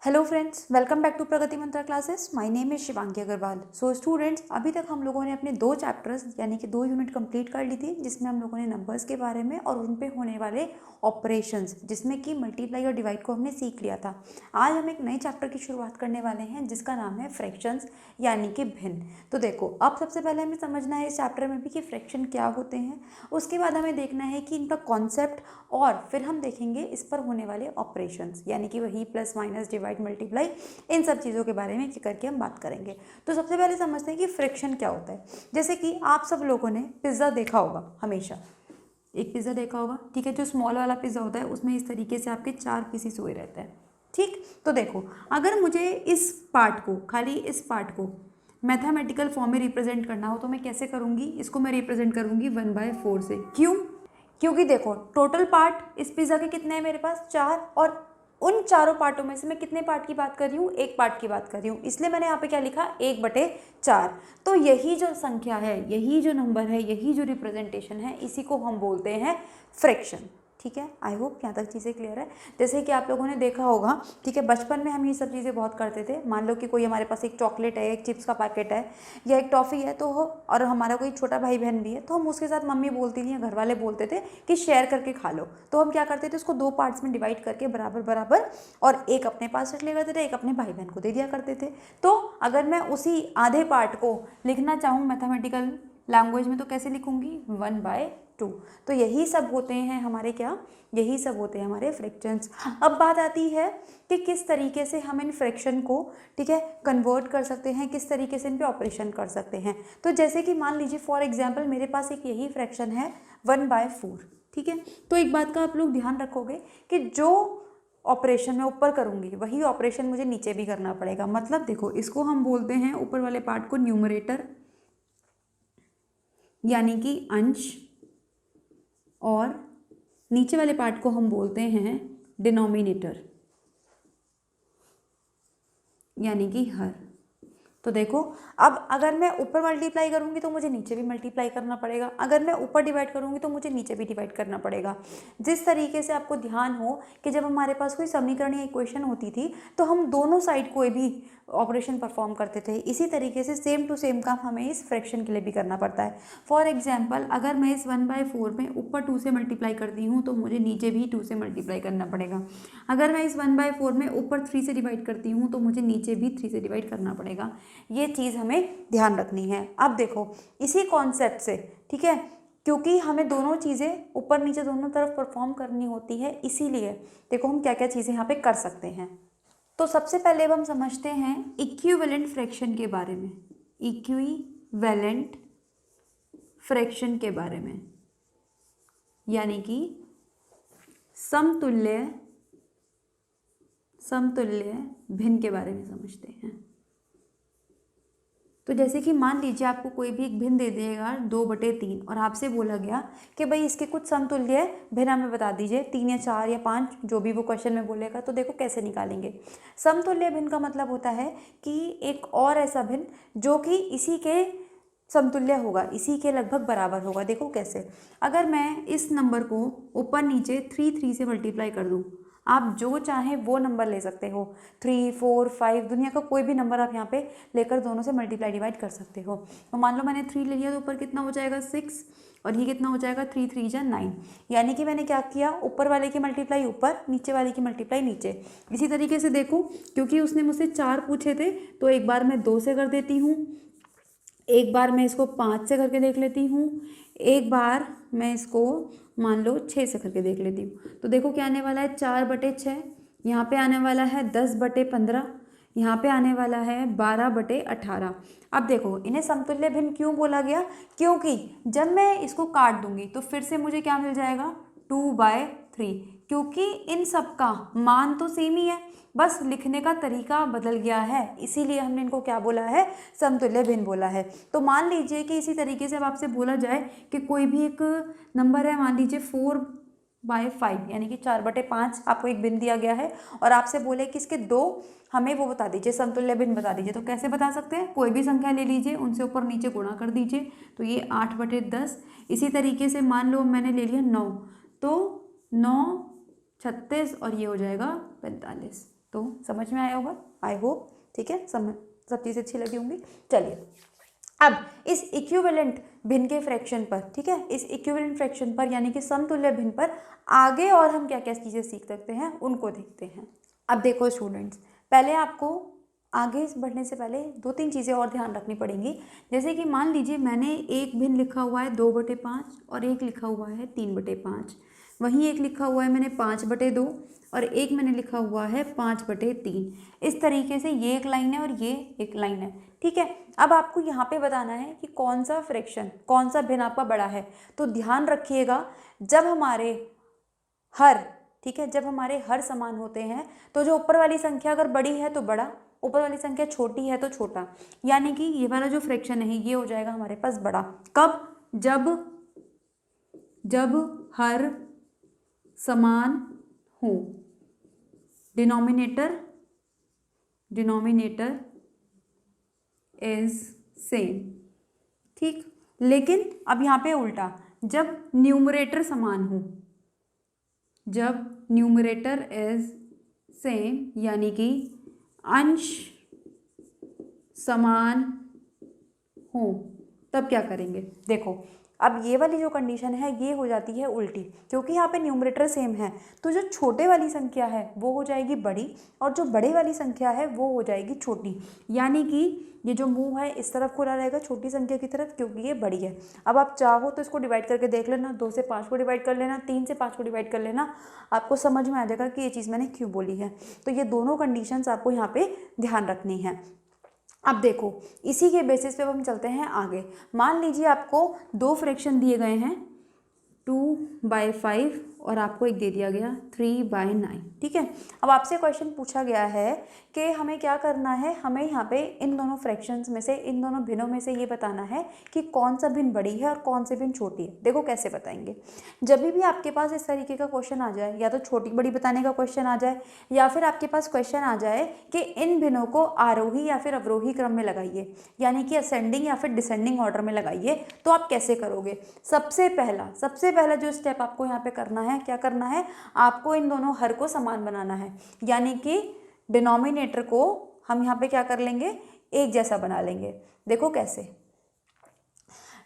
Hello friends, welcome back to Pragati Mantra classes. My name is Shivangi Agrawal. So students, अभी तक हम लोगों ने अपने 2 चैप्टर्स यानी कि 2 यूनिट कंप्लीट कर ली थी, जिसमें हम लोगों ने नंबर्स के बारे में और उन पे होने वाले ऑपरेशंस जिसमें कि मल्टीप्लाई और डिवाइड को हमने सीख लिया था। आज हम एक नए चैप्टर की शुरुआत करने वाले हैं जिसका नाम है फ्रैक्शंस यानी कि भिन्न। तो देखो, अब सबसे पहले हमें समझना है इस चैप्टर में भी कि फ्रैक्शन क्या होते हैं। उसके बाद हमें देखना है कि इनका कॉन्सेप्ट, और फिर हम देखेंगे इस पर होने वाले ऑपरेशंस यानी कि वही प्लस माइनस डिवाइड मल्टीप्लाई, इन सब चीज़ों के बारे में करके हम बात करेंगे। तो सबसे पहले समझते हैं कि फ्रैक्शन क्या होता है। जैसे कि आप सब लोगों ने पिज़्ज़ा देखा होगा, हमेशा एक पिज़्ज़ा देखा होगा, ठीक है। जो स्मॉल वाला पिज़्ज़ा होता है उसमें इस तरीके से आपके 4 पीसेस हुए रहते हैं, ठीक। तो देखो, अगर मुझे इस पार्ट को, खाली इस पार्ट को मैथमेटिकल फॉर्म में रिप्रेजेंट करना हो तो मैं कैसे करूँगी? इसको मैं रिप्रेजेंट करूँगी 1/4 से। क्यों? क्योंकि देखो, टोटल पार्ट इस पिज़्ज़ा के कितने हैं मेरे पास? 4, और उन चारों पार्टों में से मैं कितने पार्ट की बात कर रही हूँ? एक पार्ट की बात कर रही हूँ, इसलिए मैंने यहाँ पे क्या लिखा? 1/4। तो यही जो संख्या है, यही जो नंबर है, यही जो रिप्रेजेंटेशन है, इसी को हम बोलते हैं फ्रैक्शन, ठीक है। आई होप यहाँ तक चीज़ें क्लियर है। जैसे कि आप लोगों ने देखा होगा, ठीक है, बचपन में हम ये सब चीज़ें बहुत करते थे। मान लो कि कोई हमारे पास एक चॉकलेट है, एक चिप्स का पैकेट है या एक टॉफ़ी है, तो हो, और हमारा कोई छोटा भाई बहन भी है, तो हम उसके साथ, मम्मी बोलती थी या घर वाले बोलते थे कि शेयर करके खा लो। तो हम क्या करते थे? उसको 2 पार्ट्स में डिवाइड करके बराबर बराबर, और एक अपने पास रख लिया करते थे, एक अपने भाई बहन को दे दिया करते थे। तो अगर मैं उसी आधे पार्ट को लिखना चाहूँ मैथमेटिकल लैंग्वेज में तो कैसे लिखूंगी? 1/2। तो यही सब होते हैं हमारे क्या? यही सब होते हैं हमारे फ्रैक्शंस। अब बात आती है कि किस तरीके से हम इन फ्रैक्शन को, ठीक है, कन्वर्ट कर सकते हैं, किस तरीके से इन पे ऑपरेशन कर सकते हैं। तो जैसे कि मान लीजिए फॉर एग्जांपल मेरे पास एक यही फ्रैक्शन है 1/4, ठीक है। तो एक बात का आप लोग ध्यान रखोगे कि जो ऑपरेशन मैं ऊपर करूंगी वही ऑपरेशन मुझे नीचे भी करना पड़ेगा। मतलब देखो, इसको हम बोलते हैं, ऊपर वाले पार्ट को, न्यूमरेटर यानी कि अंश, और नीचे वाले पार्ट को हम बोलते हैं डिनोमिनेटर यानी कि हर। तो देखो, अब अगर मैं ऊपर मल्टीप्लाई करूंगी तो मुझे नीचे भी मल्टीप्लाई करना पड़ेगा, अगर मैं ऊपर डिवाइड करूंगी तो मुझे नीचे भी डिवाइड करना पड़ेगा। जिस तरीके से आपको ध्यान हो कि जब हमारे पास कोई समीकरण या इक्वेशन होती थी तो हम दोनों साइड कोई भी ऑपरेशन परफॉर्म करते थे, इसी तरीके से सेम टू सेम काम हमें इस फ्रैक्शन के लिए भी करना पड़ता है। फॉर एग्जाम्पल, अगर मैं इस 1/4 में ऊपर 2 से मल्टीप्लाई करती हूँ तो मुझे नीचे भी 2 से मल्टीप्लाई करना पड़ेगा। अगर मैं इस 1/4 में ऊपर 3 से डिवाइड करती हूँ तो मुझे नीचे भी 3 से डिवाइड करना पड़ेगा। ये चीज़ हमें ध्यान रखनी है। अब देखो, इसी कॉन्सेप्ट से, ठीक है, क्योंकि हमें दोनों चीज़ें ऊपर नीचे दोनों तरफ परफॉर्म करनी होती है, इसीलिए देखो हम क्या क्या चीज़ें यहाँ पे कर सकते हैं। तो सबसे पहले अब हम समझते हैं इक्विवेलेंट फ्रैक्शन के बारे में। इक्विवेलेंट फ्रैक्शन के बारे में यानी कि समतुल्य भिन्न के बारे में समझते हैं। तो जैसे कि मान लीजिए आपको कोई भी एक भिन्न दे देगा 2/3, और आपसे बोला गया कि भाई इसके कुछ समतुल्य भिन्न हमें बता दीजिए, 3 या 4 या 5, जो भी वो क्वेश्चन में बोलेगा। तो देखो कैसे निकालेंगे। समतुल्य भिन्न का मतलब होता है कि एक और ऐसा भिन्न जो कि इसी के समतुल्य होगा, इसी के लगभग बराबर होगा। देखो कैसे, अगर मैं इस नंबर को ऊपर नीचे 3 से मल्टीप्लाई कर दूँ, आप जो चाहें वो नंबर ले सकते हो, 3, 4, 5, दुनिया का कोई भी नंबर आप यहाँ पे लेकर दोनों से मल्टीप्लाई डिवाइड कर सकते हो। तो मान लो मैंने 3 ले लिया तो ऊपर कितना हो जाएगा? 6, और ये कितना हो जाएगा? 3 3 जा 9। यानी कि मैंने क्या किया? ऊपर वाले की मल्टीप्लाई ऊपर, नीचे वाले की मल्टीप्लाई नीचे। इसी तरीके से देखो, क्योंकि उसने मुझसे 4 पूछे थे तो एक बार मैं 2 से कर देती हूँ, एक बार मैं इसको 5 से करके देख लेती हूँ, एक बार मैं इसको मान लो 6 से करके देख लेती हूँ। तो देखो क्या आने वाला है? 4/6। यहाँ पे आने वाला है 10/15। यहाँ पे आने वाला है 12/18। अब देखो, इन्हें समतुल्य भिन्न क्यों बोला गया? क्योंकि जब मैं इसको काट दूंगी तो फिर से मुझे क्या मिल जाएगा? 2/3, क्योंकि इन सब का मान तो सेम ही है, बस लिखने का तरीका बदल गया है, इसीलिए हमने इनको क्या बोला है? समतुल्य भिन्न बोला है। तो मान लीजिए कि इसी तरीके से अब आपसे बोला जाए कि कोई भी एक नंबर है, मान लीजिए 4/5 यानी कि 4/5 आपको एक भिन्न दिया गया है, और आपसे बोले कि इसके 2 हमें वो बता दीजिए, समतुल्य भिन्न बता दीजिए। तो कैसे बता सकते हैं? कोई भी संख्या ले लीजिए, उनसे ऊपर नीचे गुणा कर दीजिए, तो ये 8/10। इसी तरीके से मान लो मैंने ले लिया 9, तो 9 36, और ये हो जाएगा 45। तो समझ में आया होगा, आई होप, ठीक है, सब चीज़ें अच्छी लगी होंगी। चलिए अब इस इक्विवेलेंट भिन्न के फ्रैक्शन पर, ठीक है, इस इक्विवेलेंट फ्रैक्शन पर यानी कि समतुल्य भिन्न पर आगे और हम क्या क्या चीज़ें सीख सकते हैं उनको देखते हैं। अब देखो स्टूडेंट्स, पहले आपको आगे बढ़ने से पहले 2-3 चीज़ें और ध्यान रखनी पड़ेंगी। जैसे कि मान लीजिए मैंने एक भिन्न लिखा हुआ है 2/5 और एक लिखा हुआ है 3/5, वहीं एक लिखा हुआ है मैंने 5/2 और एक मैंने लिखा हुआ है 5/3। इस तरीके से ये एक लाइन है और ये एक लाइन है, ठीक है। अब आपको यहाँ पे बताना है कि कौन सा फ्रैक्शन, कौन सा भिन्न आपका बड़ा है। तो ध्यान रखिएगा, जब हमारे हर, ठीक है, जब हमारे हर समान होते हैं तो जो ऊपर वाली संख्या अगर बड़ी है तो बड़ा, ऊपर वाली संख्या छोटी है तो छोटा, यानी कि ये वाला जो फ्रैक्शन है ये हो जाएगा हमारे पास बड़ा। कब? जब हर समान हो, डिनोमिनेटर इज सेम, ठीक। लेकिन अब यहाँ पे उल्टा, जब न्यूमरेटर समान हो, जब न्यूमरेटर इज सेम यानी कि अंश समान हो, तब क्या करेंगे। देखो अब ये वाली जो कंडीशन है ये हो जाती है उल्टी, क्योंकि यहाँ पे न्यूमरेटर सेम है तो जो छोटे वाली संख्या है वो हो जाएगी बड़ी और जो बड़े वाली संख्या है वो हो जाएगी छोटी, यानी कि ये जो मुंह है इस तरफ खुला रहेगा छोटी संख्या की तरफ, क्योंकि ये बड़ी है। अब आप चाहो तो इसको डिवाइड करके देख लेना, 2 से 5 को डिवाइड कर लेना, 3 से 5 को डिवाइड कर लेना, आपको समझ में आ जाएगा कि ये चीज़ मैंने क्यों बोली है। तो ये दोनों कंडीशंस आपको यहाँ पे ध्यान रखनी है। अब देखो इसी के बेसिस पे हम चलते हैं आगे। मान लीजिए आपको 2 फ्रैक्शन दिए गए हैं 2/5 और आपको एक दे दिया गया 3/9, ठीक है। अब आपसे क्वेश्चन पूछा गया है कि हमें क्या करना है, हमें यहाँ पे इन दोनों फ्रैक्शंस में से, इन दोनों भिन्नों में से ये बताना है कि कौन सा भिन्न बड़ी है और कौन सी भिन्न छोटी है। देखो कैसे बताएंगे, जब भी आपके पास इस तरीके का क्वेश्चन आ जाए, या तो छोटी बड़ी बताने का क्वेश्चन आ जाए, या फिर आपके पास क्वेश्चन आ जाए कि इन भिन्नों को आरोही या फिर अवरोही क्रम में लगाइए, यानी कि असेंडिंग या फिर डिसेंडिंग ऑर्डर में लगाइए, तो आप कैसे करोगे। सबसे पहला जो स्टेप आपको यहाँ पे करना है, क्या करना है, आपको इन दोनों हर को समान बनाना है, यानी कि डिनोमिनेटर को हम यहाँ पे क्या कर लेंगे, एक जैसा बना लेंगे। देखो कैसे,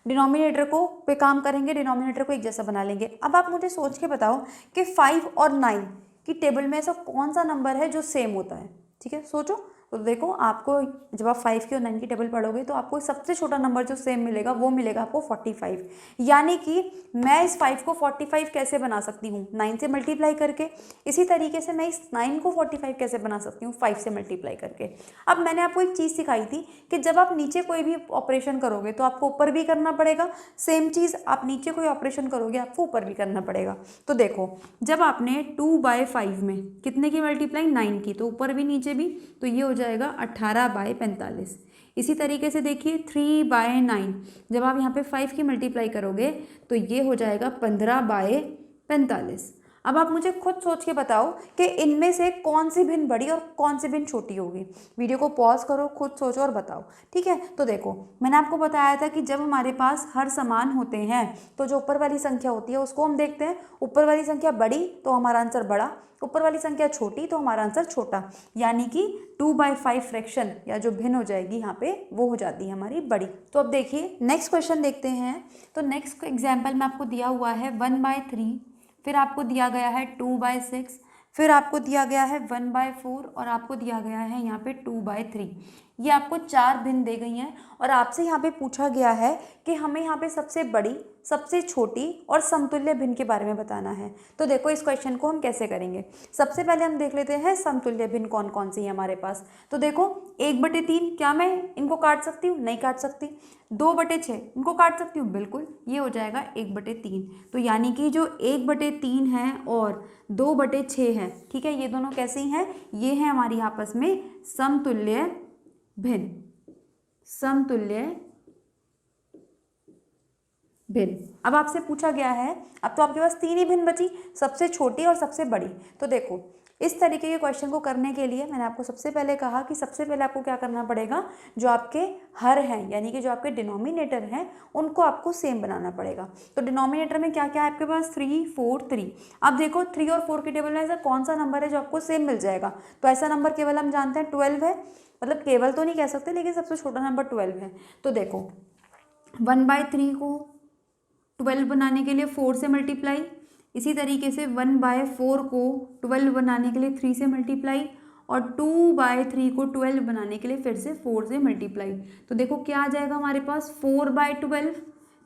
डिनोमिनेटर को पे काम करेंगे, डिनोमिनेटर को एक जैसा बना लेंगे। अब आप मुझे सोच के बताओ कि 5 और 9 की टेबल में ऐसा कौन सा नंबर है जो सेम होता है, ठीक है, सोचो। तो देखो आपको जब आप 5 की और 9 की टेबल पढ़ोगे तो आपको सबसे छोटा नंबर जो सेम मिलेगा वो मिलेगा आपको 45, यानी कि मैं इस 5 को 45 कैसे बना सकती हूँ, 9 से मल्टीप्लाई करके। इसी तरीके से मैं इस 9 को 45 कैसे बना सकती हूँ, 5 से मल्टीप्लाई करके। अब मैंने आपको एक चीज़ सिखाई थी कि जब आप नीचे कोई भी ऑपरेशन करोगे तो आपको ऊपर भी करना पड़ेगा, सेम चीज़ आप नीचे कोई ऑपरेशन करोगे आपको ऊपर भी करना पड़ेगा। तो देखो जब आपने 2/5 में कितने की मल्टीप्लाई, 9 की, तो ऊपर भी नीचे भी, तो ये हो जाएगा 18/45। इसी तरीके से देखिए 3/9, जब आप यहाँ पे 5 की मल्टीप्लाई करोगे तो ये हो जाएगा 15/45। अब आप मुझे खुद सोच के बताओ कि इनमें से कौन सी भिन्न बड़ी और कौन सी भिन्न छोटी होगी। वीडियो को पॉज करो, खुद सोचो और बताओ, ठीक है। तो देखो मैंने आपको बताया था कि जब हमारे पास हर समान होते हैं तो जो ऊपर वाली संख्या होती है उसको हम देखते हैं, ऊपर वाली संख्या बड़ी तो हमारा आंसर बड़ा, ऊपर वाली संख्या छोटी तो हमारा आंसर छोटा, यानी कि 2/5 फ्रैक्शन या जो भिन्न हो जाएगी यहाँ पे वो हो जाती है हमारी बड़ी। तो अब देखिए नेक्स्ट क्वेश्चन देखते हैं। तो नेक्स्ट एग्जाम्पल में आपको दिया हुआ है 1/3, फिर आपको दिया गया है 2/6, फिर आपको दिया गया है 1/4 और आपको दिया गया है यहाँ पे 2/3। ये आपको 4 भिन्न दे गई हैं और आपसे यहाँ पे पूछा गया है कि हमें यहाँ पे सबसे बड़ी, सबसे छोटी और समतुल्य भिन्न के बारे में बताना है। तो देखो इस क्वेश्चन को हम कैसे करेंगे। सबसे पहले हम देख लेते हैं समतुल्य भिन्न कौन कौन सी है हमारे पास। तो देखो 1/3, क्या मैं इनको काट सकती हूँ, नहीं काट सकती। 2/6 इनको काट सकती हूँ, बिल्कुल, ये हो जाएगा 1/3। तो यानी कि जो 1/3 है और 2/6 है, ठीक है, ये दोनों कैसी हैं, ये हैं हमारी आपस में समतुल्य भिन्न, समतुल्य भिन्न। अब आपसे पूछा गया है, अब तो आपके पास 3 ही भिन्न बची, सबसे छोटी और सबसे बड़ी। तो देखो इस तरीके के क्वेश्चन को करने के लिए मैंने आपको सबसे पहले कहा कि सबसे पहले आपको क्या करना पड़ेगा, जो आपके हर हैं यानी कि जो आपके डिनोमिनेटर हैं उनको आपको सेम बनाना पड़ेगा। तो डिनोमिनेटर में क्या क्या है आपके पास, 3 4 3। अब देखो 3 और 4 की टेबल में ऐसा कौन सा नंबर है जो आपको सेम मिल जाएगा, तो ऐसा नंबर केवल हम जानते हैं 12 है, मतलब केवल तो नहीं कह सकते लेकिन सबसे छोटा नंबर 12 है। तो देखो 1/3 को 12 बनाने के लिए 4 से मल्टीप्लाई, इसी तरीके से 1/4 को 12 बनाने के लिए 3 से मल्टीप्लाई, और 2/3 को 12 बनाने के लिए फिर से 4 से मल्टीप्लाई। तो देखो क्या आ जाएगा हमारे पास, 4/12,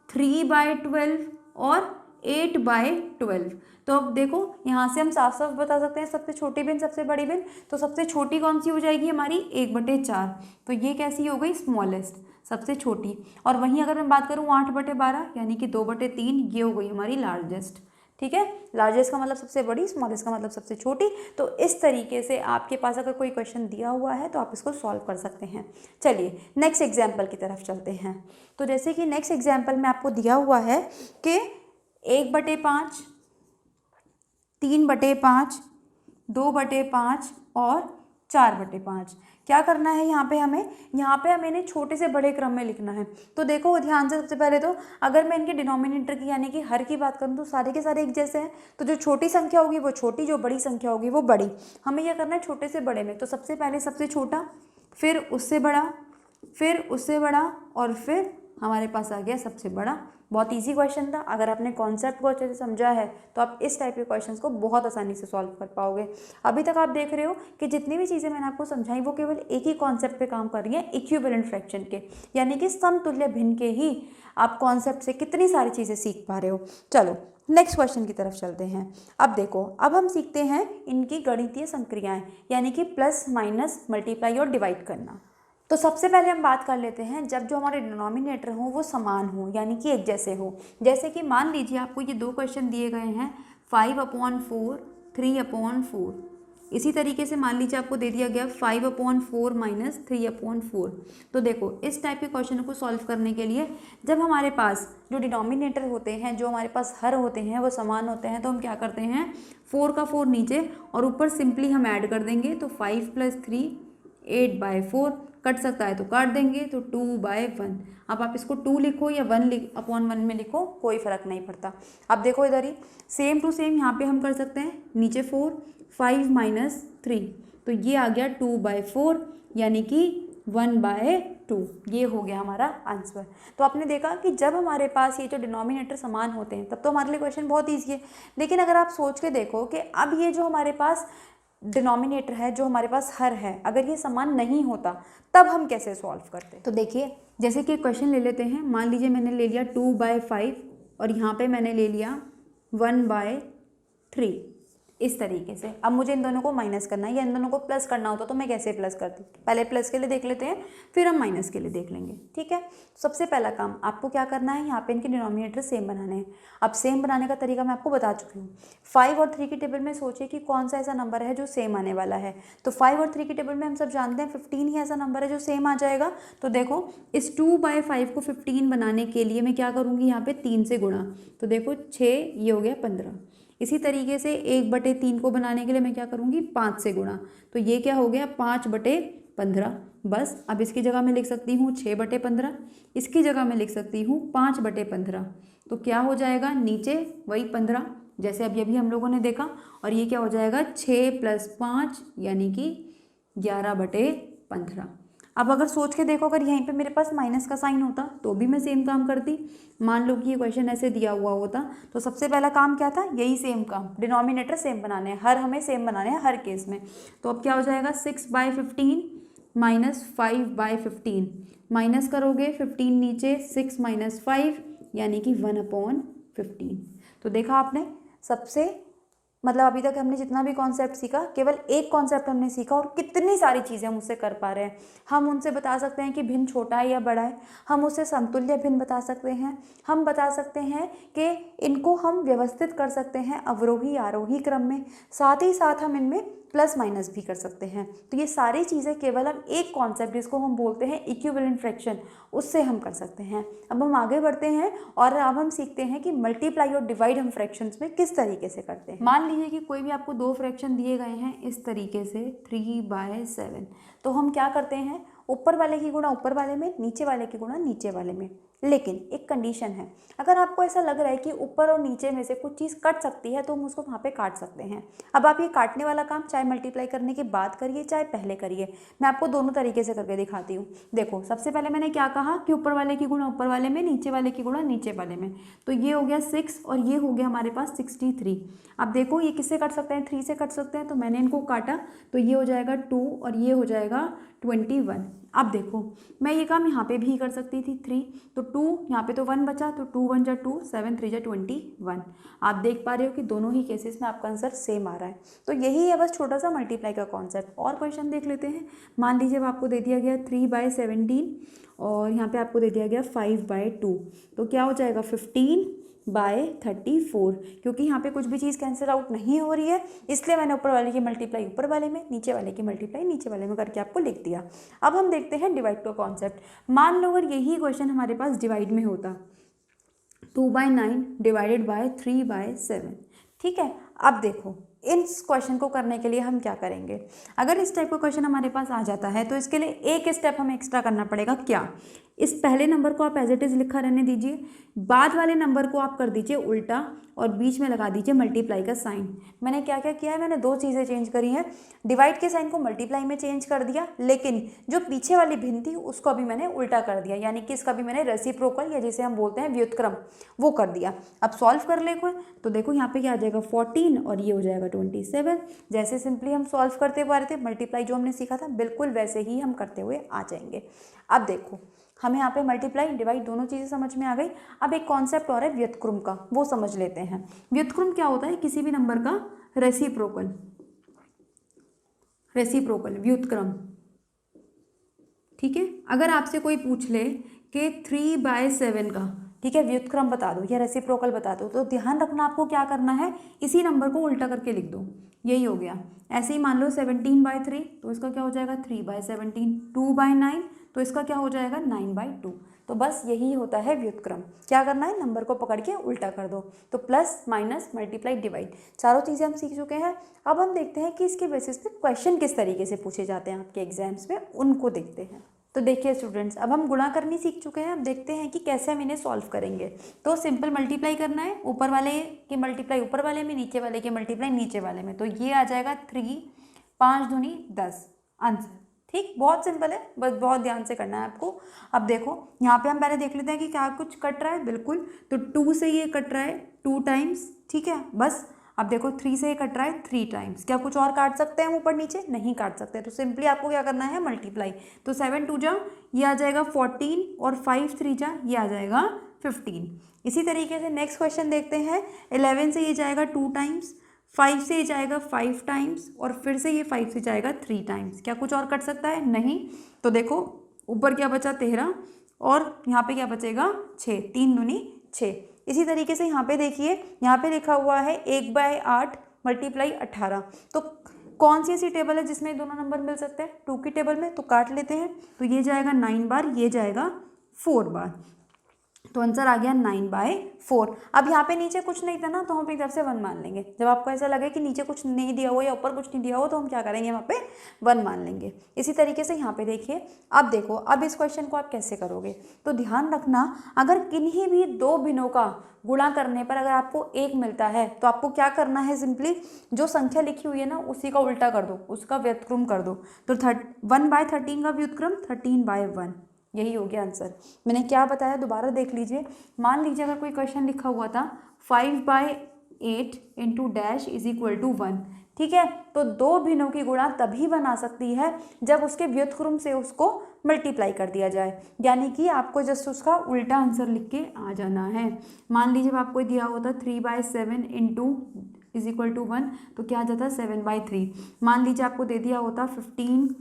3/12 और 8/12। तो अब देखो यहाँ से हम साफ साफ बता सकते हैं सबसे छोटी भिन्न सबसे बड़ी भिन्न, तो सबसे छोटी कौन सी हो जाएगी हमारी, 1/4। तो ये कैसी हो गई, स्मॉलेस्ट, सबसे छोटी। और वहीं अगर मैं बात करूँ 8/12 यानी कि 2/3, ये हो गई हमारी लार्जेस्ट। ठीक है, लार्जेस्ट का मतलब सबसे बड़ी, स्मॉलेस्ट का मतलब सबसे छोटी। तो इस तरीके से आपके पास अगर कोई क्वेश्चन दिया हुआ है तो आप इसको सॉल्व कर सकते हैं। चलिए नेक्स्ट एग्जाम्पल की तरफ चलते हैं। तो जैसे कि नेक्स्ट एग्जाम्पल में आपको दिया हुआ है कि 1/5, 3/5, 2/5 और 4/5। क्या करना है यहाँ पे हमें इन्हें छोटे से बड़े क्रम में लिखना है। तो देखो ध्यान से, सबसे पहले तो अगर मैं इनके डिनोमिनेटर की यानी कि हर की बात करूँ तो सारे के सारे एक जैसे हैं, तो जो छोटी संख्या होगी वो छोटी, जो बड़ी संख्या होगी वो बड़ी। हमें यह करना है छोटे से बड़े में। तो सबसे पहले सबसे छोटा, फिर उससे बड़ा, फिर उससे बड़ा, और फिर हमारे पास आ गया सबसे बड़ा। बहुत इजी क्वेश्चन था, अगर आपने कॉन्सेप्ट को अच्छे से समझा है तो आप इस टाइप के क्वेश्चंस को बहुत आसानी से सॉल्व कर पाओगे। अभी तक आप देख रहे हो कि जितनी भी चीज़ें मैंने आपको समझाई वो केवल एक ही कॉन्सेप्ट पे काम कर रही हैं, इक्विवेलेंट फ्रैक्शन के, यानी कि समतुल्य भिन्न के ही आप कॉन्सेप्ट से कितनी सारी चीज़ें सीख पा रहे हो। चलो नेक्स्ट क्वेश्चन की तरफ चलते हैं। अब देखो, अब हम सीखते हैं इनकी गणितीय संक्रियाएँ, यानी कि प्लस माइनस मल्टीप्लाई और डिवाइड करना। तो सबसे पहले हम बात कर लेते हैं जब जो हमारे डिनोमिनेटर हो वो समान हो, यानी कि एक जैसे हो। जैसे कि मान लीजिए आपको ये दो क्वेश्चन दिए गए हैं, 5/4, 3/4। इसी तरीके से मान लीजिए आपको दे दिया गया 5/4 माइनस 3/4। तो देखो इस टाइप के क्वेश्चन को सॉल्व करने के लिए जब हमारे पास जो डिनोमिनेटर होते हैं, जो हमारे पास हर होते हैं वो समान होते हैं, तो हम क्या करते हैं, 4 का 4 नीचे और ऊपर सिंपली हम ऐड कर देंगे। तो 5 + 3 8/4, कट सकता है तो काट देंगे, तो 2/1। अब आप इसको 2 लिखो या 1/1 में लिखो, कोई फ़र्क नहीं पड़ता। अब देखो इधर ही सेम टू सेम यहाँ पे हम कर सकते हैं, नीचे 4, 5 - 3, तो ये आ गया 2/4 यानी कि 1/2। ये हो गया हमारा आंसर। तो आपने देखा कि जब हमारे पास ये जो डिनोमिनेटर समान होते हैं तब तो हमारे लिए क्वेश्चन बहुत ईजी है। लेकिन अगर आप सोच के देखो कि अब ये जो हमारे पास डिनोमिनेटर है, जो हमारे पास हर है, अगर ये समान नहीं होता तब हम कैसे सॉल्व करते। तो देखिए जैसे कि क्वेश्चन ले लेते हैं, मान लीजिए मैंने ले लिया 2/5 और यहाँ पे मैंने ले लिया 1/3, इस तरीके से। अब मुझे इन दोनों को माइनस करना है या इन दोनों को प्लस करना होता तो मैं कैसे प्लस करती, पहले प्लस के लिए देख लेते हैं फिर हम माइनस के लिए देख लेंगे। ठीक है, सबसे पहला काम आपको क्या करना है, यहाँ पे इनके डिनोमिनेटर सेम बनाने हैं। अब सेम बनाने का तरीका मैं आपको बता चुकी हूँ। 5 और 3 की टेबल में सोचिए कि कौन सा ऐसा नंबर है जो सेम आने वाला है। तो 5 और 3 की टेबल में हम सब जानते हैं 15 ही ऐसा नंबर है जो सेम आ जाएगा। तो देखो इस 2/5 को 15 बनाने के लिए मैं क्या करूँगी, यहाँ पे 3 से गुणा, तो देखो 6, ये हो गया 15। इसी तरीके से 1/3 को बनाने के लिए मैं क्या करूँगी, 5 से गुणा, तो ये क्या हो गया 5/15। बस अब इसकी जगह मैं लिख सकती हूँ 6/15, इसकी जगह मैं लिख सकती हूँ 5/15। तो क्या हो जाएगा, नीचे वही 15 जैसे अभी अभी हम लोगों ने देखा, और ये क्या हो जाएगा 6 + 5 यानी कि 11/15। अब अगर सोच के देखो, अगर यहीं पे मेरे पास माइनस का साइन होता तो भी मैं सेम काम करती। मान लो कि ये क्वेश्चन ऐसे दिया हुआ होता, तो सबसे पहला काम क्या था, यही सेम काम, डिनोमिनेटर सेम बनाने हैं, हर हमें सेम बनाने हैं हर केस में। तो अब क्या हो जाएगा 6/15 माइनस 5/15, माइनस करोगे 15 नीचे, 6 - 5 यानी कि 1/15। तो देखा आपने, सबसे मतलब अभी तक हमने जितना भी कॉन्सेप्ट सीखा, केवल एक कॉन्सेप्ट हमने सीखा और कितनी सारी चीज़ें हम उससे कर पा रहे हैं। हम उनसे बता सकते हैं कि भिन्न छोटा है या बड़ा है, हम उससे समतुल्य भिन्न बता सकते हैं, हम बता सकते हैं कि इनको हम व्यवस्थित कर सकते हैं अवरोही आरोही क्रम में, साथ ही साथ हम इनमें प्लस माइनस भी कर सकते हैं। तो ये सारी चीज़ें केवल हम एक कॉन्सेप्ट जिसको हम बोलते हैं इक्विवेलेंट फ्रैक्शन, उससे हम कर सकते हैं। अब हम आगे बढ़ते हैं और अब हम सीखते हैं कि मल्टीप्लाई और डिवाइड हम फ्रैक्शंस में किस तरीके से करते हैं। मान लीजिए कि कोई भी आपको दो फ्रैक्शन दिए गए हैं इस तरीके से 3/7, तो हम क्या करते हैं, ऊपर वाले की गुणा ऊपर वाले में, नीचे वाले की गुणा नीचे वाले में। लेकिन एक कंडीशन है, अगर आपको ऐसा लग रहा है कि ऊपर और नीचे में से कुछ चीज़ कट सकती है तो हम उसको वहाँ पे काट सकते हैं। अब आप ये काटने वाला काम चाहे मल्टीप्लाई करने के बाद करिए चाहे पहले करिए, मैं आपको दोनों तरीके से करके दिखाती हूँ। देखो सबसे पहले मैंने क्या कहा कि ऊपर वाले की गुणा ऊपर वाले में, नीचे वाले की गुणा नीचे वाले में, तो ये हो गया 6 और ये हो गया हमारे पास 63। अब देखो ये किससे कट सकते हैं, 3 से कट सकते हैं, तो मैंने इनको काटा तो ये हो जाएगा 2 और ये हो जाएगा 21। अब देखो मैं ये काम यहाँ पे भी कर सकती थी 3, तो 2 यहाँ पे तो 1 बचा, तो 2 1 जा 2, 7 3 जा 21। आप देख पा रहे हो कि दोनों ही केसेस में आपका आंसर सेम आ रहा है। तो यही है बस छोटा सा मल्टीप्लाई का कॉन्सेप्ट। और क्वेश्चन देख लेते हैं। मान लीजिए आपको दे दिया गया 3/17 और यहाँ पे आपको दे दिया गया 5/2, तो क्या हो जाएगा 15/34। क्योंकि यहाँ पे कुछ भी चीज़ कैंसिल आउट नहीं हो रही है, इसलिए मैंने ऊपर वाले की मल्टीप्लाई ऊपर वाले में, नीचे वाले की मल्टीप्लाई नीचे वाले में करके आपको लिख दिया। अब हम देखते हैं डिवाइड का कॉन्सेप्ट। मान लो अगर यही क्वेश्चन हमारे पास डिवाइड में होता, 2/9 डिवाइडेड बाय 3/7, ठीक है। अब देखो इस क्वेश्चन को करने के लिए हम क्या करेंगे, अगर इस टाइप का क्वेश्चन हमारे पास आ जाता है तो इसके लिए एक स्टेप हमें एक्स्ट्रा करना पड़ेगा। क्या, इस पहले नंबर को आप एज इट इज़ लिखा रहने दीजिए, बाद वाले नंबर को आप कर दीजिए उल्टा और बीच में लगा दीजिए मल्टीप्लाई का साइन। मैंने क्या क्या किया है, मैंने दो चीज़ें चेंज करी हैं। डिवाइड के साइन को मल्टीप्लाई में चेंज कर दिया, लेकिन जो पीछे वाली भिन्न थी उसको अभी मैंने उल्टा कर दिया, यानी कि इसका भी मैंने रेसिप्रोकल या जिसे हम बोलते हैं व्युत्क्रम वो कर दिया। अब सॉल्व कर ले कोई, तो देखो यहाँ पे क्या आ जाएगा 14 और ये हो जाएगा 27। जैसे सिंपली हम सॉल्व करते हुए आ रहे थे, मल्टीप्लाई जो हमने सीखा था बिल्कुल वैसे ही हम करते हुए आ जाएंगे। अब देखो हमें यहाँ पे मल्टीप्लाई डिवाइड दोनों चीज़ें समझ में आ गई। अब एक कॉन्सेप्ट और है व्युत्क्रम का, वो समझ लेते हैं। व्युत्क्रम क्या होता है, किसी भी नंबर का रेसिप्रोकल, व्युत्क्रम, ठीक है। अगर आपसे कोई पूछ ले कि 3/7 का, ठीक है, व्युत्क्रम बता दो या रेसिप्रोकल बता दो, तो ध्यान रखना आपको क्या करना है, इसी नंबर को उल्टा करके लिख दो, यही हो गया। ऐसे ही मान लो 17/3, तो इसका क्या हो जाएगा 3/17, 2/9, तो इसका क्या हो जाएगा 9/2। तो बस यही होता है व्युत्क्रम। क्या करना है, नंबर को पकड़ के उल्टा कर दो। तो प्लस माइनस मल्टीप्लाई डिवाइड चारों चीज़ें हम सीख चुके हैं। अब हम देखते हैं कि इसके बेसिस पे क्वेश्चन किस तरीके से पूछे जाते हैं आपके एग्जाम्स में, उनको देखते हैं। तो देखिए स्टूडेंट्स, अब हम गुणा करनी सीख चुके हैं, अब देखते हैं कि कैसे हम इन्हें सॉल्व करेंगे। तो सिंपल मल्टीप्लाई करना है, ऊपर वाले की मल्टीप्लाई ऊपर वाले में, नीचे वाले की मल्टीप्लाई नीचे वाले में। तो ये आ जाएगा 3, 5 दूनी 10 आंसर। ठीक, बहुत सिंपल है, बस बहुत ध्यान से करना है आपको। अब देखो यहाँ पे हम पहले देख लेते हैं कि क्या कुछ कट रहा है। बिल्कुल, तो 2 से ये कट रहा है 2 टाइम्स, ठीक है बस। अब देखो 3 से ये कट रहा है 3 टाइम्स। क्या कुछ और काट सकते हैं हम ऊपर नीचे? नहीं काट सकते। तो सिंपली आपको क्या करना है, मल्टीप्लाई। तो 7 2 जा ये आ जाएगा 14 और 5 3 जा ये आ जाएगा 15। इसी तरीके से नेक्स्ट क्वेश्चन देखते हैं। 11 से ये जाएगा 2 टाइम्स, 5 से ये जाएगा 5 टाइम्स और फिर से ये 5 से जाएगा 3 टाइम्स। क्या कुछ और कट सकता है? नहीं। तो देखो ऊपर क्या बचा 13 और यहाँ पे क्या बचेगा 6, 3 दूनी 6। इसी तरीके से यहाँ पे देखिए, यहाँ पे लिखा हुआ है 1/8 मल्टीप्लाई 18। तो कौन सी ऐसी टेबल है जिसमें दोनों नंबर मिल सकते हैं? 2 की टेबल में, तो काट लेते हैं। तो ये जाएगा 9 बार, ये जाएगा 4 बार, तो आंसर आ गया 9/4। अब यहाँ पे नीचे कुछ नहीं था ना, तो हम अपनी तरफ से 1 मान लेंगे। जब आपको ऐसा लगे कि नीचे कुछ नहीं दिया हो या ऊपर कुछ नहीं दिया हो, तो हम क्या करेंगे, वहाँ पे 1 मान लेंगे। इसी तरीके से यहाँ पे देखिए। अब देखो, अब इस क्वेश्चन को आप कैसे करोगे, तो ध्यान रखना, अगर किन्हीं भी दो भिन्नों का गुणा करने पर अगर आपको 1 मिलता है, तो आपको क्या करना है, सिंपली जो संख्या लिखी हुई है ना उसी का उल्टा कर दो, उसका व्युत्क्रम कर दो। तो 1/13 का व्युत्क्रम 13/1, यही हो गया आंसर। मैंने क्या बताया दोबारा देख लीजिए। मान लीजिए अगर कोई क्वेश्चन लिखा हुआ था 5/8 into dash is equal to 1, ठीक है। तो दो भिन्नों की गुणा तभी बना सकती है जब उसके व्युत्क्रम से उसको मल्टीप्लाई कर दिया जाए, यानी कि आपको जस्ट उसका उल्टा आंसर लिख के आ जाना है। मान लीजिए आपको दिया हुआ था 3/7 इंटू इज इक्वल टू 1, तो क्या आ जाता 7/3। मान लीजिए आपको दे दिया होता 15,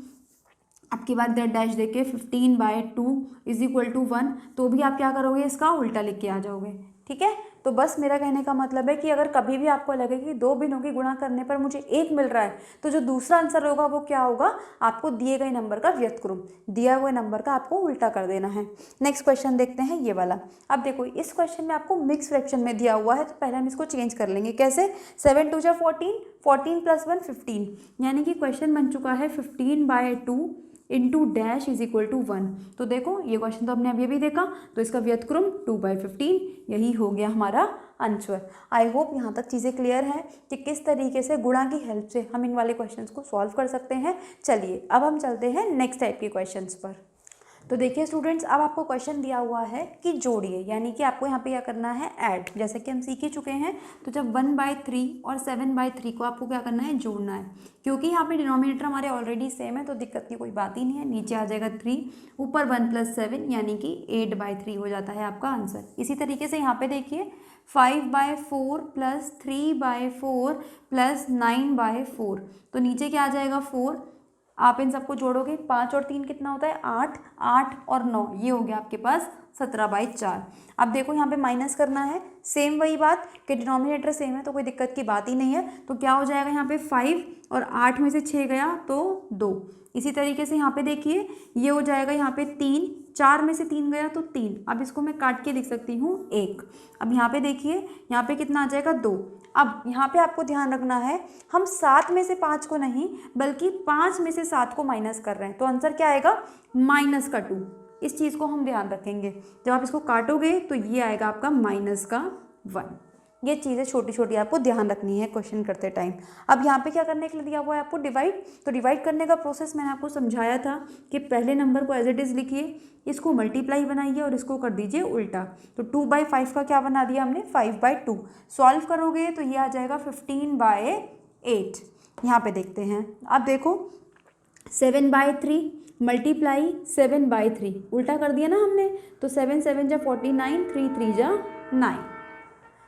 आपके बाद डैश देके 15/2 इज इक्वल टू 1, तो भी आप क्या करोगे, इसका उल्टा लिख के आ जाओगे, ठीक है। तो बस मेरा कहने का मतलब है कि अगर कभी भी आपको लगे कि दो भिन्नों की गुणा करने पर मुझे एक मिल रहा है, तो जो दूसरा आंसर होगा वो क्या होगा, आपको दिए गए नंबर का व्यतक्रम, दिया हुए नंबर का आपको उल्टा कर देना है। नेक्स्ट क्वेश्चन देखते हैं ये वाला। अब देखो इस क्वेश्चन में आपको मिक्स फ्रैक्शन में दिया हुआ है, तो पहले हम इसको चेंज कर लेंगे। कैसे? 7 2 14, 14 + 1 15, यानी कि क्वेश्चन बन चुका है 15/2 into dash is equal to 1। तो देखो ये क्वेश्चन तो हमने अभी देखा, तो इसका व्यतक्रम 2/15, यही हो गया हमारा आंसर। आई होप यहाँ तक चीज़ें क्लियर हैं कि किस तरीके से गुणा की हेल्प से हम इन वाले क्वेश्चंस को सॉल्व कर सकते हैं। चलिए अब हम चलते हैं नेक्स्ट टाइप के क्वेश्चंस पर। तो देखिए स्टूडेंट्स, अब आपको क्वेश्चन दिया हुआ है कि जोड़िए, यानी कि आपको यहाँ पे क्या करना है, ऐड। जैसे कि हम सीख ही चुके हैं, तो जब 1/3 और 7/3 को आपको क्या करना है, जोड़ना है। क्योंकि यहाँ पे डिनोमिनेटर हमारे ऑलरेडी सेम है, तो दिक्कत की कोई बात ही नहीं है। नीचे आ जाएगा 3, ऊपर 1 + 7 यानी कि 8/3 हो जाता है आपका आंसर। इसी तरीके से यहाँ पे देखिए 5/4 + 3/4 + 9/4, तो नीचे क्या आ जाएगा 4। आप इन सबको जोड़ोगे, 5 और 3 कितना होता है, 8, 8 और 9, ये हो गया आपके पास 17/4। अब देखो यहाँ पे माइनस करना है, सेम वही बात कि डिनोमिनेटर सेम है तो कोई दिक्कत की बात ही नहीं है। तो क्या हो जाएगा यहाँ पे 5 और 8 में से 6 गया तो 2। इसी तरीके से यहाँ पे देखिए ये हो जाएगा यहाँ पे 3, 4 में से 3 गया तो 3। अब इसको मैं काट के लिख सकती हूँ 1। अब यहाँ पे देखिए यहाँ पे कितना आ जाएगा 2। अब यहाँ पे आपको ध्यान रखना है, हम 7 में से 5 को नहीं बल्कि 5 में से 7 को माइनस कर रहे हैं, तो आंसर क्या आएगा, -2। इस चीज़ को हम ध्यान रखेंगे। जब आप इसको काटोगे तो ये आएगा आपका -1। ये चीज़ें छोटी छोटी आपको ध्यान रखनी है क्वेश्चन करते टाइम। अब यहाँ पे क्या करने के लिए दिया हुआ है आपको, डिवाइड। तो डिवाइड करने का प्रोसेस मैंने आपको समझाया था कि पहले नंबर को एज इट इज़ लिखिए, इसको मल्टीप्लाई बनाइए और इसको कर दीजिए उल्टा। तो 2/5 का क्या बना दिया हमने, 5/2। सॉल्व करोगे तो ये आ जाएगा 15/8। यहाँ पे देखते हैं, अब देखो 7/3 मल्टीप्लाई 7/3, उल्टा कर दिया ना हमने, तो 7 7 जा 49, 3 3 जा 9।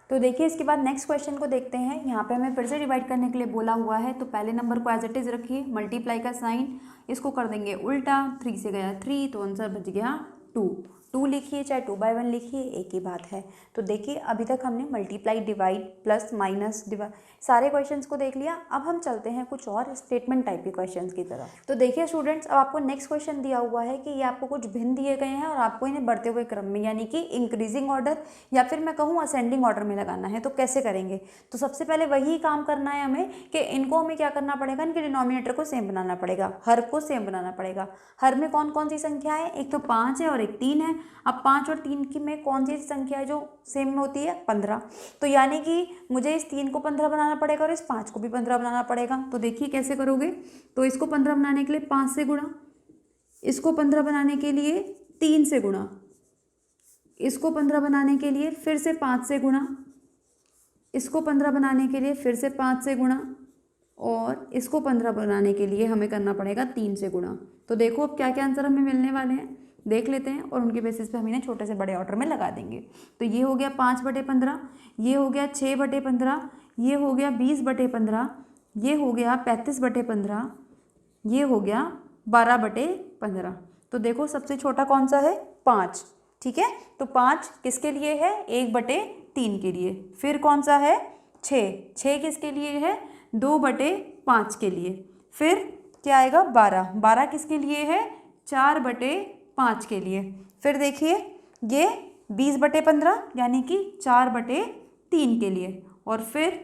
तो देखिए इसके बाद नेक्स्ट क्वेश्चन को देखते हैं। यहाँ पे हमें फिर से डिवाइड करने के लिए बोला हुआ है, तो पहले नंबर को एज इट इज़ रखिए, मल्टीप्लाई का साइन, इसको कर देंगे उल्टा। 3 से गया 3, तो आंसर बच गया 2 लिखिए, चाहे 2/1 लिखिए, एक ही बात है। तो देखिए अभी तक हमने multiply, divide, plus, minus, divide सारे क्वेश्चंस को देख लिया। अब हम चलते हैं कुछ और स्टेटमेंट टाइप के क्वेश्चंस की तरफ। तो देखिए स्टूडेंट्स, अब आपको नेक्स्ट क्वेश्चन दिया हुआ है कि ये आपको कुछ भिन्न दिए गए हैं और आपको इन्हें बढ़ते हुए क्रम में, यानी कि इंक्रीजिंग ऑर्डर या फिर मैं कहूँ असेंडिंग ऑर्डर में लगाना है। तो कैसे करेंगे, तो सबसे पहले वही काम करना है हमें कि इनको हमें क्या करना पड़ेगा, इनके डिनोमिनेटर को सेम बनाना पड़ेगा, हर को सेम बनाना पड़ेगा। हर में कौन कौन सी संख्या है, एक तो 5 है और एक 3 है। अब 5 और 3 की में कौन सी संख्या है जो सेम होती है, 15। तो यानी कि मुझे इस 3 को 15 बनाना पड़ेगा और इस 5 को भी 15 बनाना पड़ेगा। तो देखिए कैसे करोगे, तो इसको 15 बनाने के लिए 5 से गुणा, इसको 15 बनाने के लिए 3 से गुणा, इसको 15 बनाने के लिए फिर से 5 से गुणा, इसको 15 बनाने के लिए फिर से 5 से गुणा, और इसको 15 बनाने के लिए हमें करना पड़ेगा 3 से गुणा। तो देखो अब क्या क्या आंसर हमें मिलने वाले हैं, देख लेते हैं और उनके बेसिस पे हम इन्हें छोटे से बड़े ऑर्डर में लगा देंगे। तो ये हो गया 5/15, ये हो गया 6/15, ये हो गया 20/15, ये हो गया 35/15, ये हो गया 12/15। तो देखो सबसे छोटा कौन सा है, 5। ठीक है, तो 5 किसके लिए है, 1/3 के लिए। फिर कौन सा है, 6 किसके लिए है, 2/5 के लिए। फिर क्या आएगा, 12 किसके लिए है, 4/5 के लिए। फिर देखिए ये 20/15 यानी कि 4/3 के लिए। और फिर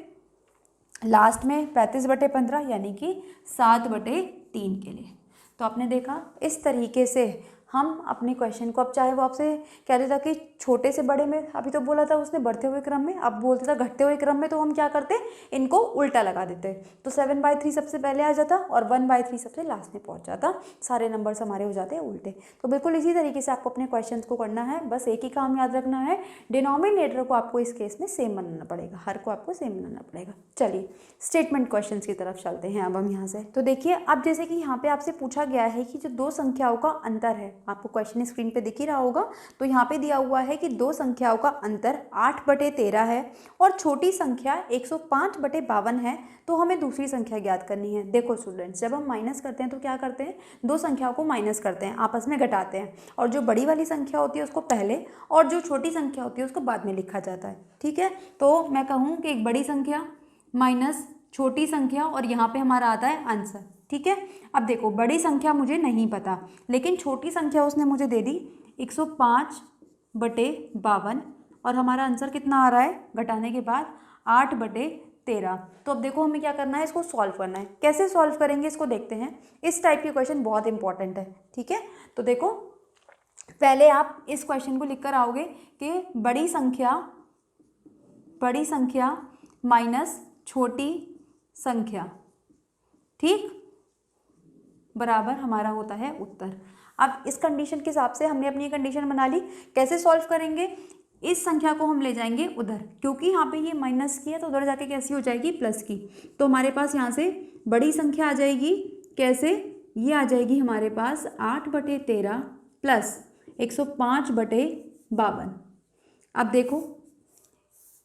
लास्ट में 35/15 यानी कि 7/3 के लिए। तो आपने देखा इस तरीके से हम अपने क्वेश्चन को, अब चाहे वो आपसे कह देता कि छोटे से बड़े में, अभी तो बोला था उसने बढ़ते हुए क्रम में, अब बोलता था घटते हुए क्रम में, तो हम क्या करते, इनको उल्टा लगा देते। तो 7/3 सबसे पहले आ जाता और 1/3 सबसे लास्ट में पहुंच जाता, सारे नंबर्स हमारे हो जाते हैं उल्टे। तो बिल्कुल इसी तरीके से आपको अपने क्वेश्चन को करना है। बस एक ही काम याद रखना है, डिनोमिनेटर को आपको इस केस में सेम बनाना पड़ेगा, हर को आपको सेम बनाना पड़ेगा। चलिए स्टेटमेंट क्वेश्चन की तरफ चलते हैं अब हम यहाँ से। तो देखिए अब जैसे कि यहाँ पे आपसे पूछा गया है कि जो दो संख्याओं का अंतर है आपको क्वेश्चन स्क्रीन पे दिख ही रहा होगा। तो यहाँ पे दिया हुआ है कि दो संख्याओं का अंतर 8/13 है और छोटी संख्या 105/52 है, तो हमें दूसरी संख्या ज्ञात करनी है। देखो स्टूडेंट्स, जब हम माइनस करते हैं तो क्या करते हैं, दो संख्याओं को माइनस करते हैं, आपस में घटाते हैं, और जो बड़ी वाली संख्या होती है उसको पहले और जो छोटी संख्या होती है उसको बाद में लिखा जाता है। ठीक है, तो मैं कहूँ कि एक बड़ी संख्या माइनस छोटी संख्या और यहाँ पे हमारा आता है आंसर। ठीक है, अब देखो बड़ी संख्या मुझे नहीं पता, लेकिन छोटी संख्या उसने मुझे दे दी 105/52 और हमारा आंसर कितना आ रहा है घटाने के बाद 8/13। तो अब देखो हमें क्या करना है, इसको सॉल्व करना है। कैसे सॉल्व करेंगे इसको देखते हैं। इस टाइप के क्वेश्चन बहुत इंपॉर्टेंट है। ठीक है, तो देखो पहले आप इस क्वेश्चन को लिख कर आओगे कि बड़ी संख्या माइनस छोटी संख्या, ठीक, बराबर हमारा होता है उत्तर। अब इस कंडीशन के हिसाब से हमने अपनी कंडीशन बना ली। कैसे सॉल्व करेंगे, इस संख्या को हम ले जाएंगे उधर, क्योंकि यहाँ पे ये माइनस की है तो उधर जाके कैसी हो जाएगी, प्लस की। तो हमारे पास यहाँ से बड़ी संख्या आ जाएगी, कैसे, ये आ जाएगी हमारे पास 8/13 प्लस 105/52। अब देखो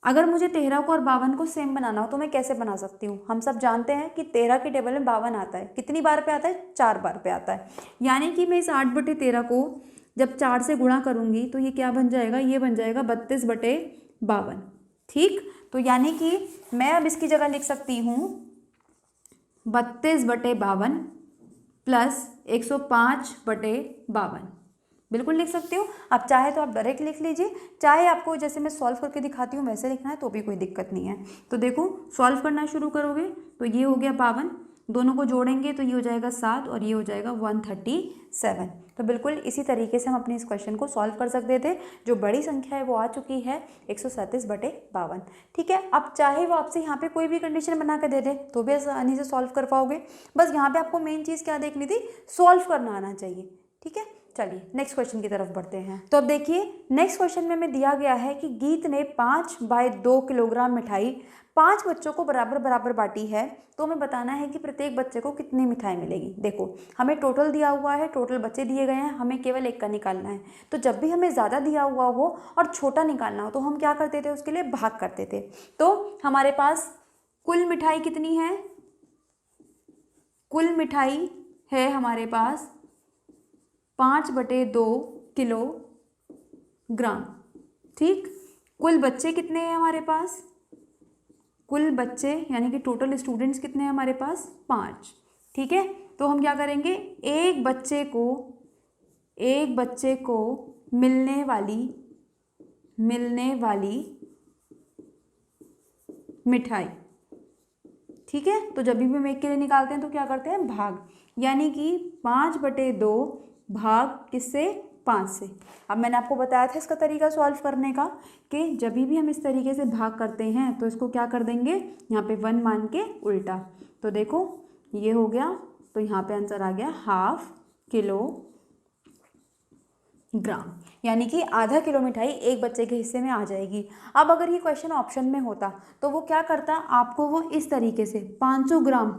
अगर मुझे 13 को और 52 को सेम बनाना हो तो मैं कैसे बना सकती हूँ। हम सब जानते हैं कि 13 के टेबल में 52 आता है, कितनी बार पे आता है, 4 बार पे आता है। यानी कि मैं इस 8/13 को जब 4 से गुणा करूँगी तो ये क्या बन जाएगा, ये बन जाएगा 32/52। ठीक, तो यानी कि मैं अब इसकी जगह लिख सकती हूँ 32/52 प्लस 105/52, बिल्कुल लिख सकती हो। आप चाहे तो आप डायरेक्ट लिख लीजिए, चाहे आपको जैसे मैं सॉल्व करके दिखाती हूँ वैसे लिखना है तो भी कोई दिक्कत नहीं है। तो देखो सॉल्व करना शुरू करोगे तो ये हो गया 52, दोनों को जोड़ेंगे तो ये हो जाएगा 7 और ये हो जाएगा 137। तो बिल्कुल इसी तरीके से हम अपने इस क्वेश्चन को सॉल्व कर सकते थे। जो बड़ी संख्या है वो आ चुकी है 137/52। ठीक है, अब चाहे वो आपसे यहाँ पे कोई भी कंडीशन बना कर दे दे तो भी आसानी से सॉल्व कर पाओगे। बस यहाँ पे आपको मेन चीज़ क्या देखनी थी, सॉल्व करना आना चाहिए। ठीक है, चलिए नेक्स्ट क्वेश्चन की तरफ बढ़ते हैं। तो अब देखिए नेक्स्ट क्वेश्चन में हमें दिया गया है कि गीत ने 5/2 किलोग्राम मिठाई 5 बच्चों को बराबर बराबर बांटी है, तो हमें बताना है कि प्रत्येक बच्चे को कितनी मिठाई मिलेगी। देखो हमें टोटल दिया हुआ है, टोटल बच्चे दिए गए हैं, हमें केवल एक का निकालना है। तो जब भी हमें ज़्यादा दिया हुआ हो और छोटा निकालना हो तो हम क्या करते थे, उसके लिए भाग करते थे। तो हमारे पास कुल मिठाई कितनी है, कुल मिठाई है हमारे पास 5/2 किलोग्राम। ठीक, कुल बच्चे कितने हैं हमारे पास, कुल बच्चे यानी कि टोटल स्टूडेंट्स कितने हैं हमारे पास, 5। ठीक है, तो हम क्या करेंगे, एक बच्चे को मिलने वाली मिठाई। ठीक है, तो जब भी हम एक के लिए निकालते हैं तो क्या करते हैं, भाग, यानी कि 5/2 भाग किससे, 5 से। अब मैंने आपको बताया था इसका तरीका सॉल्व करने का कि जब भी हम इस तरीके से भाग करते हैं तो इसको क्या कर देंगे, यहाँ पे 1 मान के उल्टा। तो देखो ये हो गया, तो यहाँ पे आंसर आ गया 1/2 किलोग्राम, यानी कि आधा किलो मिठाई एक बच्चे के हिस्से में आ जाएगी। अब अगर ये क्वेश्चन ऑप्शन में होता तो वो क्या करता, आपको वो इस तरीके से 500 ग्राम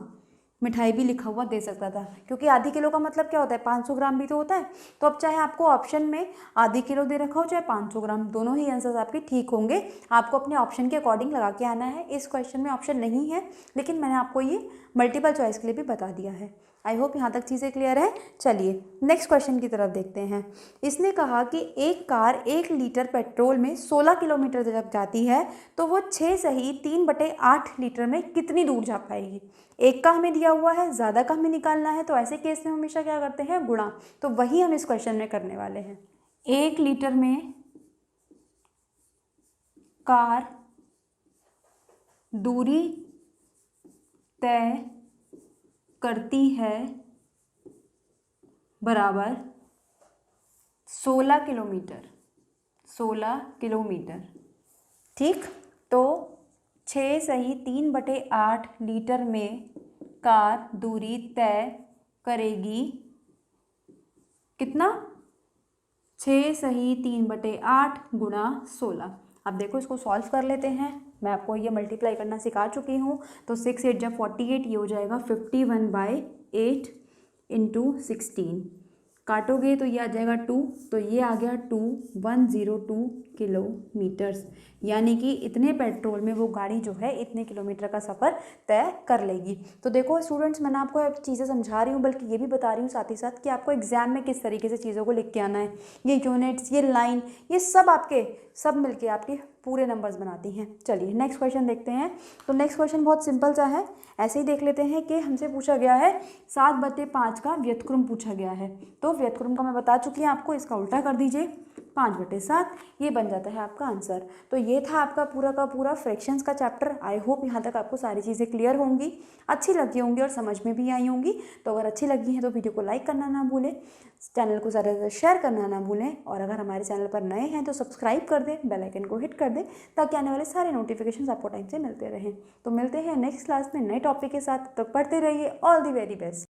मिठाई भी लिखा हुआ दे सकता था, क्योंकि आधी किलो का मतलब क्या होता है, 500 ग्राम भी तो होता है। तो अब चाहे आपको ऑप्शन में आधी किलो दे रखा हो चाहे 500 ग्राम, दोनों ही आंसर्स आपके ठीक होंगे। आपको अपने ऑप्शन के अकॉर्डिंग लगा के आना है। इस क्वेश्चन में ऑप्शन नहीं है, लेकिन मैंने आपको ये मल्टीपल चॉइस के लिए भी बता दिया है। आई होप यहाँ तक चीज़ें क्लियर है। चलिए नेक्स्ट क्वेश्चन की तरफ देखते हैं। इसने कहा कि एक कार 1 लीटर पेट्रोल में 16 किलोमीटर तक जाती है, तो वो 6 सही 3/8 लीटर में कितनी दूर जा पाएगी। एक का हमें दिया हुआ है, ज़्यादा का हमें निकालना है, तो ऐसे केस में हमेशा क्या करते हैं, गुणा। तो वही हम इस क्वेश्चन में करने वाले हैं। 1 लीटर में कार दूरी तय करती है बराबर 16 किलोमीटर। ठीक, तो 6 सही 3/8 लीटर में कार दूरी तय करेगी कितना, 6 सही 3/8 गुणा 16। अब देखो इसको सॉल्व कर लेते हैं। मैं आपको ये मल्टीप्लाई करना सिखा चुकी हूँ। तो 6 8 जब 48, ये हो जाएगा 51/8 × 16। काटोगे तो ये आ जाएगा 2, तो ये आ गया 2102 किलोमीटर्स, यानी कि इतने पेट्रोल में वो गाड़ी जो है इतने किलोमीटर का सफ़र तय कर लेगी। तो देखो स्टूडेंट्स, मैंने आपको चीज़ें समझा रही हूँ, बल्कि ये भी बता रही हूँ साथ ही साथ कि आपको एग्जाम में किस तरीके से चीज़ों को लिख के आना है। ये यूनिट्स, ये लाइन, ये सब मिलके आपके पूरे नंबर्स बनाती हैं। चलिए नेक्स्ट क्वेश्चन देखते हैं। तो नेक्स्ट क्वेश्चन बहुत सिंपल सा है, ऐसे ही देख लेते हैं कि हमसे पूछा गया है 7/5 का व्युत्क्रम पूछा गया है। तो व्युत्क्रम का मैं बता चुकी हूँ आपको, इसका उल्टा कर दीजिए 5/7, ये बन जाता है आपका आंसर। तो ये था आपका पूरा का पूरा फ्रैक्शंस का चैप्टर। आई होप यहाँ तक आपको सारी चीज़ें क्लियर होंगी, अच्छी लगी होंगी और समझ में भी आई होंगी। तो अगर अच्छी लगी हैं तो वीडियो को लाइक करना ना भूलें, चैनल को ज़्यादा से ज़्यादा शेयर करना ना भूलें, और अगर हमारे चैनल पर नए हैं तो सब्सक्राइब कर दें, बेल आइकन को हिट कर दें, ताकि आने वाले सारे नोटिफिकेशंस आपको टाइम से मिलते रहें। तो मिलते हैं नेक्स्ट क्लास में नए टॉपिक के साथ, तब तक पढ़ते रहिए। All the very best.